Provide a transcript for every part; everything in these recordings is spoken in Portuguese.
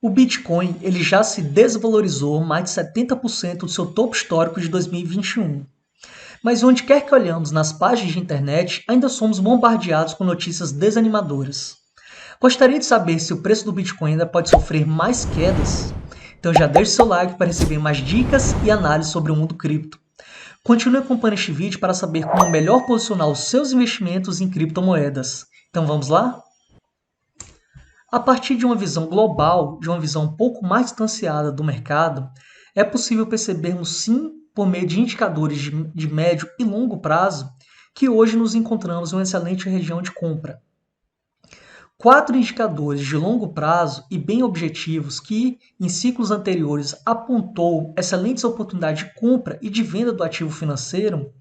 O Bitcoin ele já se desvalorizou mais de 70% do seu topo histórico de 2021. Mas onde quer que olhamos nas páginas de internet, ainda somos bombardeados com notícias desanimadoras. Gostaria de saber se o preço do Bitcoin ainda pode sofrer mais quedas? Então já deixe seu like para receber mais dicas e análises sobre o mundo cripto. Continue acompanhando este vídeo para saber como melhor posicionar os seus investimentos em criptomoedas. Então vamos lá? A partir de uma visão global, de uma visão um pouco mais distanciada do mercado, é possível percebermos sim, por meio de indicadores de médio e longo prazo, que hoje nos encontramos em uma excelente região de compra. 4 indicadores de longo prazo e bem objetivos que, em ciclos anteriores, apontou excelentes oportunidades de compra e de venda do ativo financeiro.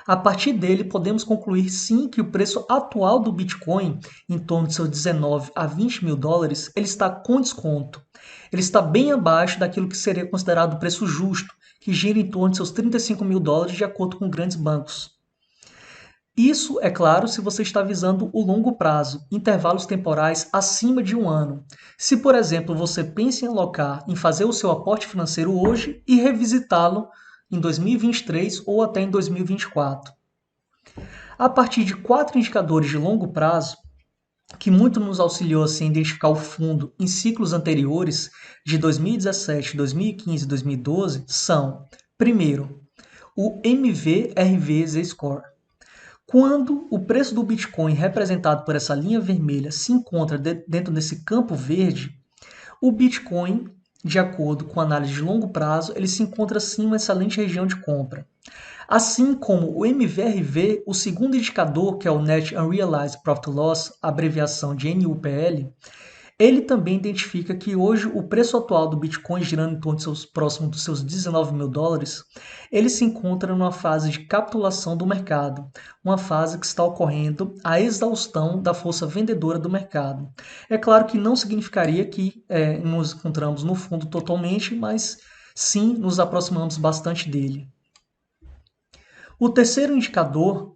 A partir dele, podemos concluir sim que o preço atual do Bitcoin, em torno de seus 19 a 20 mil dólares, ele está com desconto. Ele está bem abaixo daquilo que seria considerado o preço justo, que gira em torno de seus 35 mil dólares, de acordo com grandes bancos. Isso, é claro, se você está visando o longo prazo, intervalos temporais acima de um ano. Se, por exemplo, você pensa em alocar, em fazer o seu aporte financeiro hoje e revisitá-lo em 2023 ou até em 2024. A partir de 4 indicadores de longo prazo, que muito nos auxiliou assim, a identificar o fundo em ciclos anteriores, de 2017, 2015 e 2012, são, primeiro, o MVRV Z-Score. Quando o preço do Bitcoin, representado por essa linha vermelha, se encontra dentro desse campo verde, o Bitcoin, de acordo com a análise de longo prazo, ele se encontra sim em uma excelente região de compra. Assim como o MVRV, o segundo indicador, que é o Net Unrealized Profit Loss, abreviação de NUPL, ele também identifica que hoje o preço atual do Bitcoin, girando em torno de próximo dos seus 19 mil dólares, ele se encontra numa fase de capitulação do mercado, uma fase que está ocorrendo a exaustão da força vendedora do mercado. É claro que não significaria que nos encontramos no fundo totalmente, mas sim nos aproximamos bastante dele. O terceiro indicador,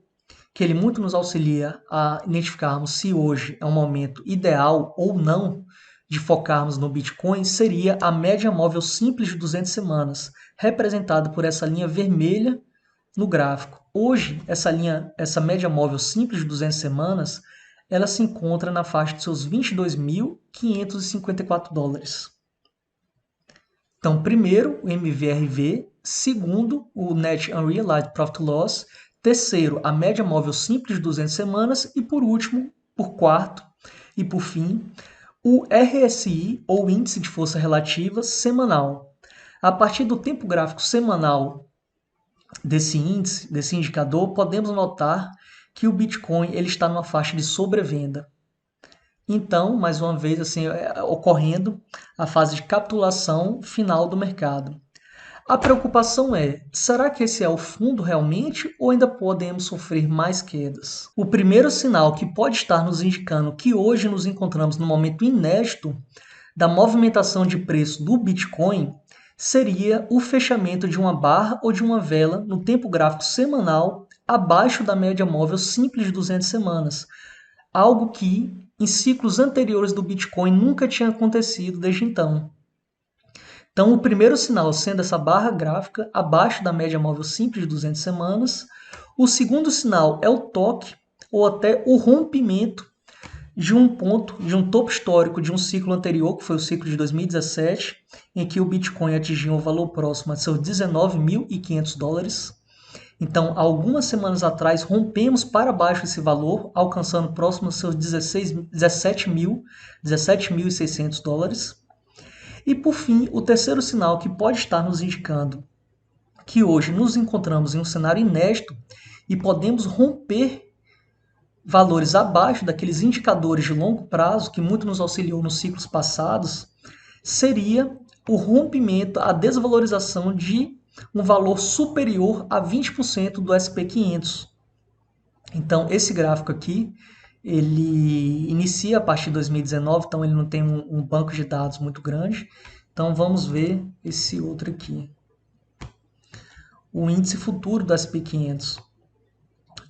que ele muito nos auxilia a identificarmos se hoje é um momento ideal ou não de focarmos no Bitcoin, seria a média móvel simples de 200 semanas, representada por essa linha vermelha no gráfico. Hoje, essa média móvel simples de 200 semanas, ela se encontra na faixa de seus 22.554 dólares. Então, primeiro, o MVRV, segundo, o Net Unrealized Profit Loss, terceiro, a média móvel simples de 200 semanas e, por último, por quarto e por fim, o RSI, ou Índice de Força Relativa, semanal. A partir do tempo gráfico semanal desse índice, desse indicador, podemos notar que o Bitcoin ele está numa faixa de sobrevenda. Então, mais uma vez, assim, ocorrendo a fase de capitulação final do mercado. A preocupação é, será que esse é o fundo realmente ou ainda podemos sofrer mais quedas? O primeiro sinal que pode estar nos indicando que hoje nos encontramos num momento inédito da movimentação de preço do Bitcoin seria o fechamento de uma barra ou de uma vela no tempo gráfico semanal abaixo da média móvel simples de 200 semanas, algo que em ciclos anteriores do Bitcoin nunca tinha acontecido desde então. Então, o primeiro sinal sendo essa barra gráfica abaixo da média móvel simples de 200 semanas. O segundo sinal é o toque ou até o rompimento de um ponto, de um topo histórico de um ciclo anterior, que foi o ciclo de 2017, em que o Bitcoin atingiu um valor próximo a seus 19.500 dólares. Então, algumas semanas atrás, rompemos para baixo esse valor, alcançando próximo aos seus 17.600 dólares. E, por fim, o terceiro sinal que pode estar nos indicando que hoje nos encontramos em um cenário inédito e podemos romper valores abaixo daqueles indicadores de longo prazo que muito nos auxiliou nos ciclos passados, seria o rompimento, a desvalorização de um valor superior a 20% do SP500. Então, esse gráfico aqui, ele inicia a partir de 2019, então ele não tem um banco de dados muito grande. Então, vamos ver esse outro aqui. O índice futuro do SP500.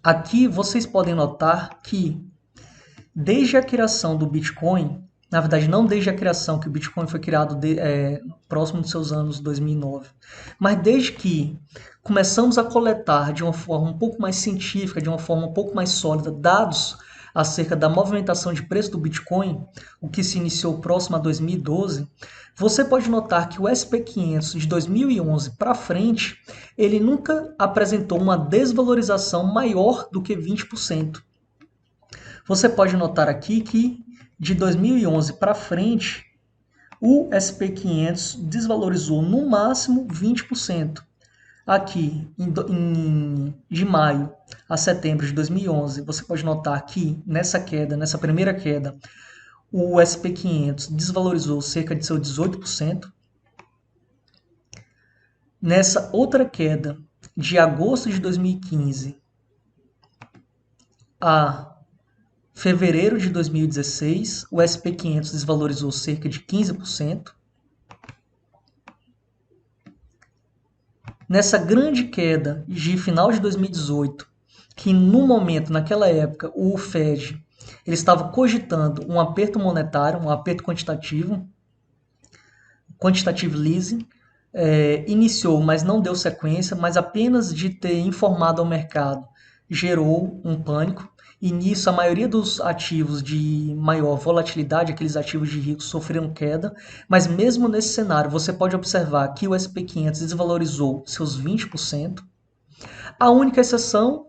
Aqui, vocês podem notar que, desde a criação do Bitcoin, Na verdade, não desde a criação, que o Bitcoin foi criado próximo dos seus anos 2009, mas desde que começamos a coletar de uma forma um pouco mais científica, de uma forma um pouco mais sólida, dados acerca da movimentação de preço do Bitcoin, o que se iniciou próximo a 2012, você pode notar que o SP500 de 2011 para frente, ele nunca apresentou uma desvalorização maior do que 20%. Você pode notar aqui que de 2011 para frente, o SP500 desvalorizou no máximo 20%. Aqui, de maio a setembro de 2011, você pode notar que nessa primeira queda, o SP500 desvalorizou cerca de seu 18%. Nessa outra queda, de agosto de 2015 a fevereiro de 2016, o SP500 desvalorizou cerca de 15%. Nessa grande queda de final de 2018, que no momento, naquela época, o Fed ele estava cogitando um aperto monetário, um aperto quantitativo, quantitative easing, iniciou, mas não deu sequência, mas apenas de ter informado ao mercado gerou um pânico. E nisso a maioria dos ativos de maior volatilidade, aqueles ativos de risco, sofreram queda. Mas mesmo nesse cenário, você pode observar que o SP500 desvalorizou seus 20%. A única exceção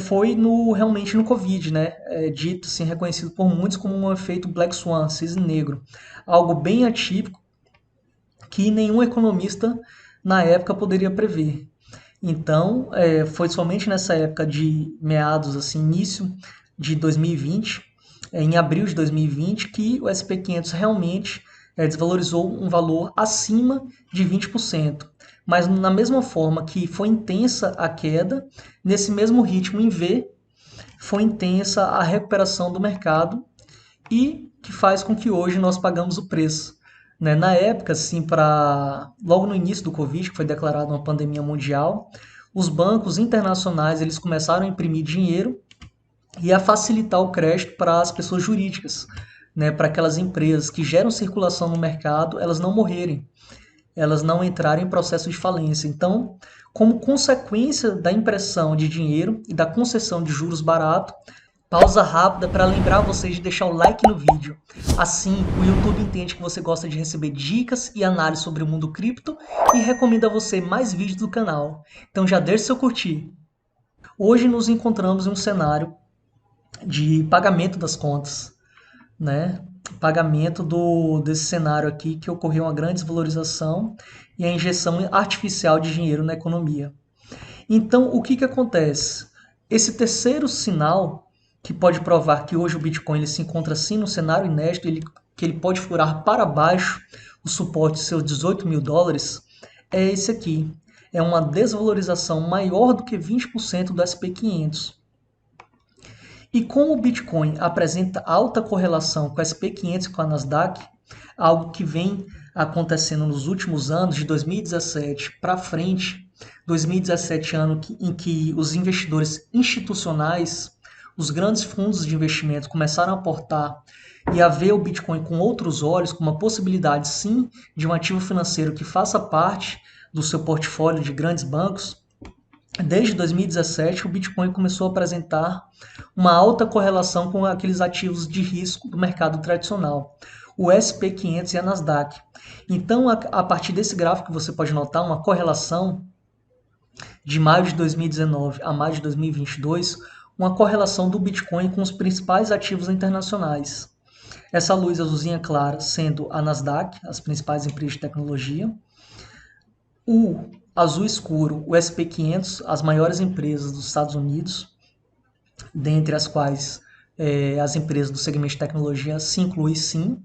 foi realmente no Covid, né? Dito assim, reconhecido por muitos como um efeito Black Swan, cisne negro. Algo bem atípico que nenhum economista na época poderia prever. Então, foi somente nessa época de meados, assim, início de 2020, em abril de 2020, que o SP500 realmente desvalorizou um valor acima de 20%. Mas na mesma forma que foi intensa a queda, nesse mesmo ritmo em V, foi intensa a recuperação do mercado e que faz com que hoje nós pagamos o preço. Né? Na época, assim, logo no início do Covid, que foi declarada uma pandemia mundial, os bancos internacionais eles começaram a imprimir dinheiro e a facilitar o crédito para as pessoas jurídicas, né? Para aquelas empresas que geram circulação no mercado, elas não morrerem, elas não entrarem em processo de falência. Então, como consequência da impressão de dinheiro e da concessão de juros baratos, pausa rápida para lembrar vocês de deixar o like no vídeo. Assim, o YouTube entende que você gosta de receber dicas e análises sobre o mundo cripto e recomenda a você mais vídeos do canal. Então já deixe seu curtir. Hoje nos encontramos em um cenário de pagamento das contas, né? Pagamento desse cenário aqui que ocorreu uma grande desvalorização e a injeção artificial de dinheiro na economia. Então, o que acontece? Esse terceiro sinal que pode provar que hoje o Bitcoin ele se encontra sim no cenário inédito, que ele pode furar para baixo o suporte de seus 18 mil dólares, é esse aqui. É uma desvalorização maior do que 20% do SP500. E como o Bitcoin apresenta alta correlação com o SP500 e com a Nasdaq, algo que vem acontecendo nos últimos anos, de 2017 para frente, 2017 ano em que os investidores institucionais, os grandes fundos de investimento começaram a aportar e a ver o Bitcoin com outros olhos, com uma possibilidade sim de um ativo financeiro que faça parte do seu portfólio de grandes bancos. Desde 2017, o Bitcoin começou a apresentar uma alta correlação com aqueles ativos de risco do mercado tradicional, o SP500 e a Nasdaq. Então, a partir desse gráfico, você pode notar uma correlação de maio de 2019 a maio de 2022, uma correlação do Bitcoin com os principais ativos internacionais. Essa luz azulzinha clara sendo a Nasdaq, as principais empresas de tecnologia, o azul escuro, o SP500, as maiores empresas dos Estados Unidos, dentre as quais as empresas do segmento de tecnologia se inclui sim.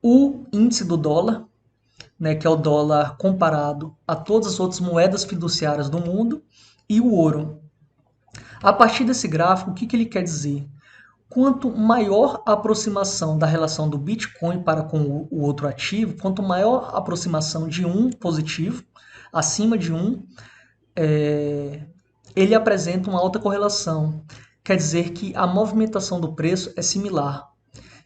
O índice do dólar, né, que é o dólar comparado a todas as outras moedas fiduciárias do mundo, e o ouro. A partir desse gráfico, o que ele quer dizer? Quanto maior a aproximação da relação do Bitcoin para com o outro ativo, quanto maior a aproximação de um positivo, acima de um, ele apresenta uma alta correlação. Quer dizer que a movimentação do preço é similar.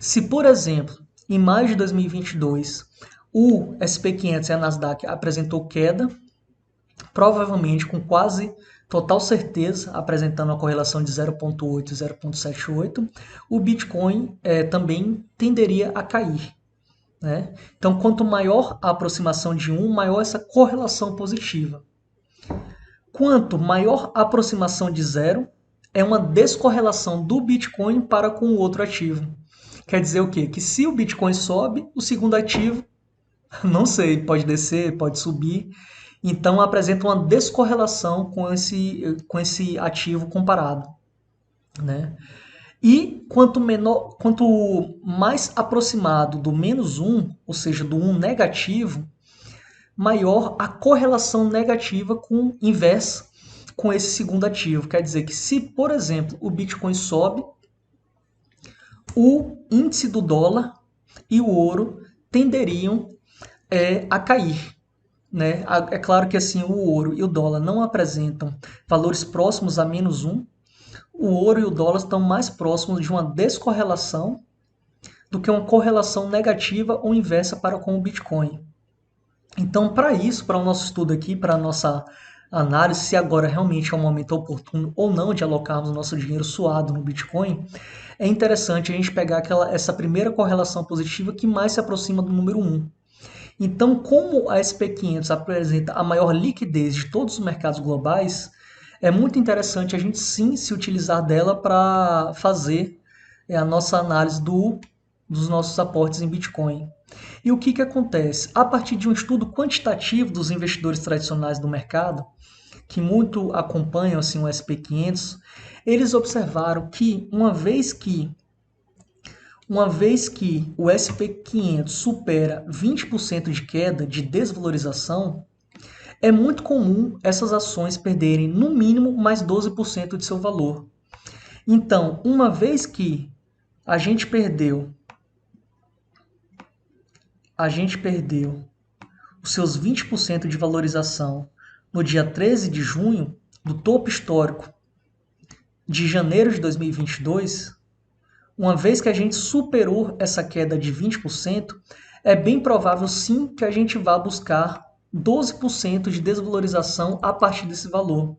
Se, por exemplo, em maio de 2022, o SP500 e a Nasdaq apresentou queda, provavelmente com quase total certeza, apresentando uma correlação de 0,8 e 0,78, o Bitcoin também tenderia a cair. Né? Então, quanto maior a aproximação de um, maior essa correlação positiva. Quanto maior a aproximação de zero, é uma descorrelação do Bitcoin para com o outro ativo. Quer dizer o quê? Que se o Bitcoin sobe, o segundo ativo, não sei, pode descer, pode subir. Então apresenta uma descorrelação com esse ativo comparado. Né? E quanto mais aproximado do menos um, ou seja, do um negativo, maior a correlação negativa com inversa com esse segundo ativo. Quer dizer que se, por exemplo, o Bitcoin sobe, o índice do dólar e o ouro tenderiam a cair. Né? É claro que assim o ouro e o dólar não apresentam valores próximos a menos um. O ouro e o dólar estão mais próximos de uma descorrelação do que uma correlação negativa ou inversa para com o Bitcoin. Então, para isso, para o nosso estudo aqui, para a nossa análise, se agora realmente é um momento oportuno ou não de alocarmos o nosso dinheiro suado no Bitcoin, é interessante a gente pegar essa primeira correlação positiva que mais se aproxima do número 1. Então, como a SP500 apresenta a maior liquidez de todos os mercados globais, é muito interessante a gente sim se utilizar dela para fazer a nossa análise dos nossos aportes em Bitcoin. E o que acontece? A partir de um estudo quantitativo dos investidores tradicionais do mercado, que muito acompanham assim, o SP500, eles observaram que uma vez que o SP500 supera 20% de queda, de desvalorização, é muito comum essas ações perderem no mínimo mais 12% de seu valor. Então, uma vez que a gente perdeu os seus 20% de valorização no dia 13 de junho, do topo histórico de janeiro de 2022, uma vez que a gente superou essa queda de 20%, é bem provável sim que a gente vá buscar 12% de desvalorização a partir desse valor.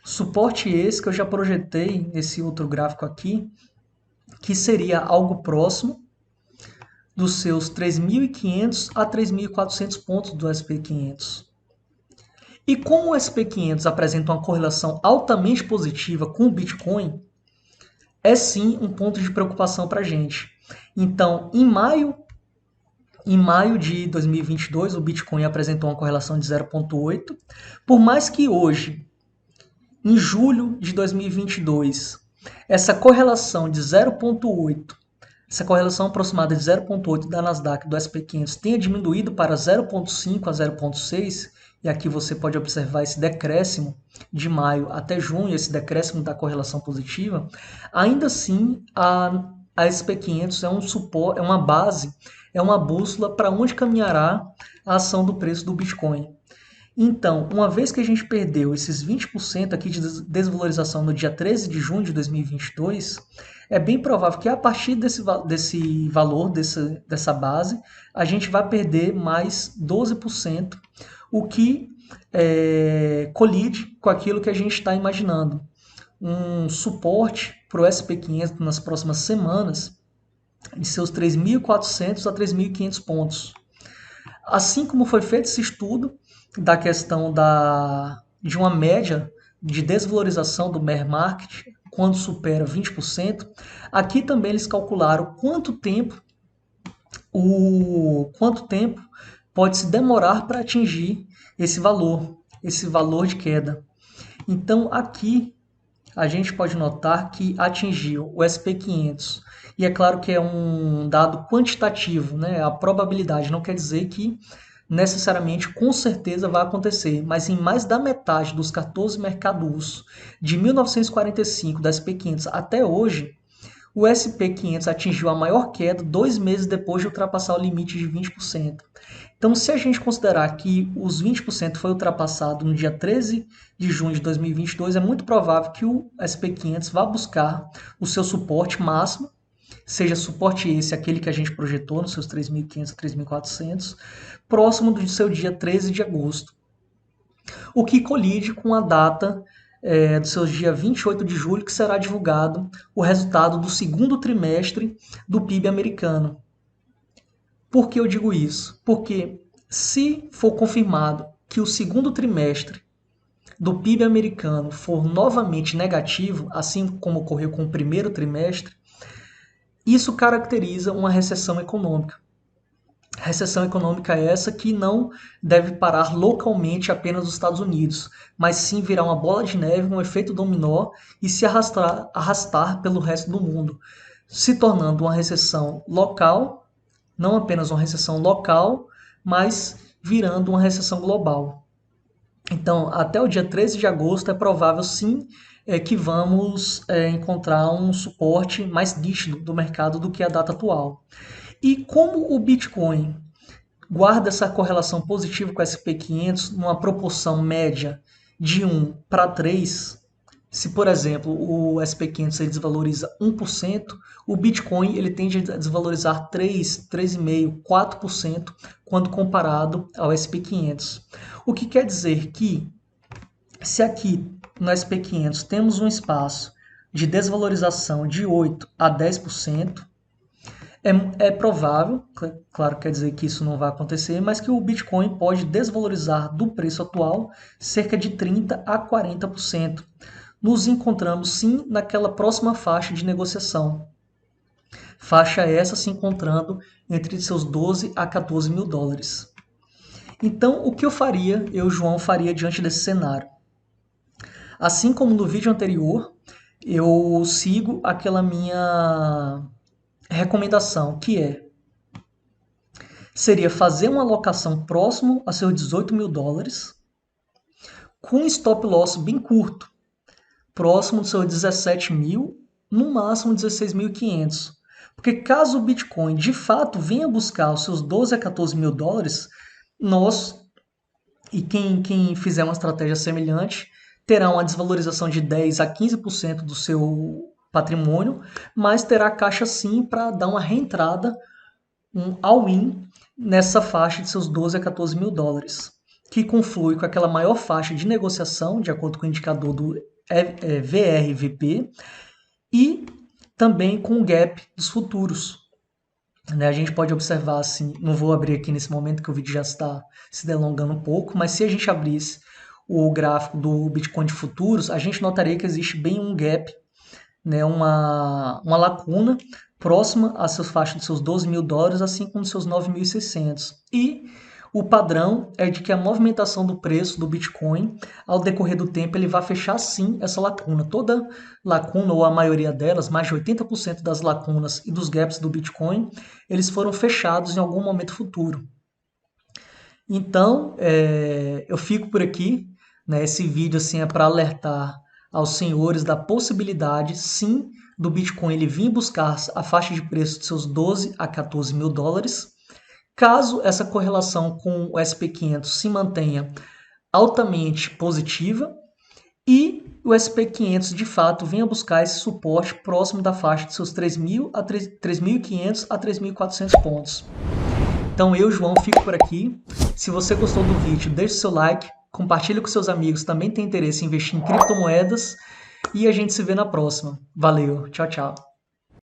Suporte esse que eu já projetei nesse outro gráfico aqui, que seria algo próximo dos seus 3.500 a 3.400 pontos do SP500. E como o SP500 apresenta uma correlação altamente positiva com o Bitcoin, é sim um ponto de preocupação para a gente. Então, em maio de 2022, o Bitcoin apresentou uma correlação de 0,8. Por mais que hoje, em julho de 2022, essa correlação de 0,8, essa correlação aproximada de 0,8 da Nasdaq do SP500 tenha diminuído para 0,5 a 0,6, e aqui você pode observar esse decréscimo de maio até junho, esse decréscimo da correlação positiva, ainda assim a SP500 é um suporte, é uma base, é uma bússola para onde caminhará a ação do preço do Bitcoin. Então, uma vez que a gente perdeu esses 20% aqui de desvalorização no dia 13 de junho de 2022, é bem provável que a partir desse valor, dessa base, a gente vai perder mais 12%, o que colide com aquilo que a gente está imaginando. Um suporte para o SP500 nas próximas semanas de seus 3.400 a 3.500 pontos. Assim como foi feito esse estudo da questão de uma média de desvalorização do bear market quando supera 20%, aqui também eles calcularam quanto tempo pode se demorar para atingir esse valor de queda. Então aqui a gente pode notar que atingiu o SP500. E é claro que é um dado quantitativo, né? A probabilidade não quer dizer que necessariamente, com certeza, vai acontecer. Mas em mais da metade dos 14 mercados de 1945 da SP500 até hoje, o SP500 atingiu a maior queda 2 meses depois de ultrapassar o limite de 20%. Então, se a gente considerar que os 20% foi ultrapassado no dia 13 de junho de 2022, é muito provável que o SP500 vá buscar o seu suporte máximo seja suporte esse aquele que a gente projetou nos seus 3.500 a 3.400, próximo do seu dia 13 de agosto, o que colide com a data do seu dia 28 de julho, que será divulgado o resultado do segundo trimestre do PIB americano. Por que eu digo isso? Porque se for confirmado que o segundo trimestre do PIB americano for novamente negativo, assim como ocorreu com o primeiro trimestre, isso caracteriza uma recessão econômica. Recessão econômica é essa que não deve parar localmente apenas nos Estados Unidos, mas sim virar uma bola de neve, um efeito dominó e se arrastar pelo resto do mundo, se tornando uma recessão local, não apenas uma recessão local, mas virando uma recessão global. Então, até o dia 13 de agosto é provável sim que vamos encontrar um suporte mais nítido do mercado do que a data atual. E como o Bitcoin guarda essa correlação positiva com o SP500 numa proporção média de 1 para 3, se, por exemplo, o SP500 ele desvaloriza 1%, o Bitcoin ele tende a desvalorizar 3, 3,5%, 4% quando comparado ao SP500. O que quer dizer que, se aqui no SP500 temos um espaço de desvalorização de 8 a 10%, é provável, claro, quer dizer que isso não vai acontecer, mas que o Bitcoin pode desvalorizar do preço atual cerca de 30 a 40%. Nos encontramos sim naquela próxima faixa de negociação. Faixa essa se encontrando entre seus 12 a 14 mil dólares. Então, o que eu, João, faria diante desse cenário? Assim como no vídeo anterior, eu sigo aquela minha recomendação, que seria fazer uma alocação próximo a seus 18 mil dólares, com um stop loss bem curto, próximo dos seus 17 mil, no máximo 16.500. Porque caso o Bitcoin de fato venha buscar os seus 12 a 14 mil dólares, nós, e quem fizer uma estratégia semelhante, terá uma desvalorização de 10 a 15% do seu patrimônio, mas terá caixa sim para dar uma reentrada, um all-in, nessa faixa de seus 12 a 14 mil dólares, que conflui com aquela maior faixa de negociação, de acordo com o indicador do VRVP, e também com o gap dos futuros. A gente pode observar assim, não vou abrir aqui nesse momento que o vídeo já está se delongando um pouco, mas se a gente abrisse o gráfico do Bitcoin de futuros, a gente notaria que existe bem um gap, uma lacuna próxima a seus faixas de seus 12 mil dólares, assim como seus 9.600. E o padrão é de que a movimentação do preço do Bitcoin, ao decorrer do tempo, ele vai fechar sim essa lacuna. Toda lacuna, ou a maioria delas, mais de 80% das lacunas e dos gaps do Bitcoin, eles foram fechados em algum momento futuro. Então, eu fico por aqui. Esse vídeo assim, é para alertar aos senhores da possibilidade, sim, do Bitcoin ele vir buscar a faixa de preço de seus 12 a 14 mil dólares. Caso essa correlação com o SP500 se mantenha altamente positiva e o SP500 de fato venha buscar esse suporte próximo da faixa de seus 3.500 a 3.400 pontos. Então eu, João, fico por aqui. Se você gostou do vídeo, deixe seu like, compartilhe com seus amigos que também têm interesse em investir em criptomoedas e a gente se vê na próxima. Valeu, tchau, tchau.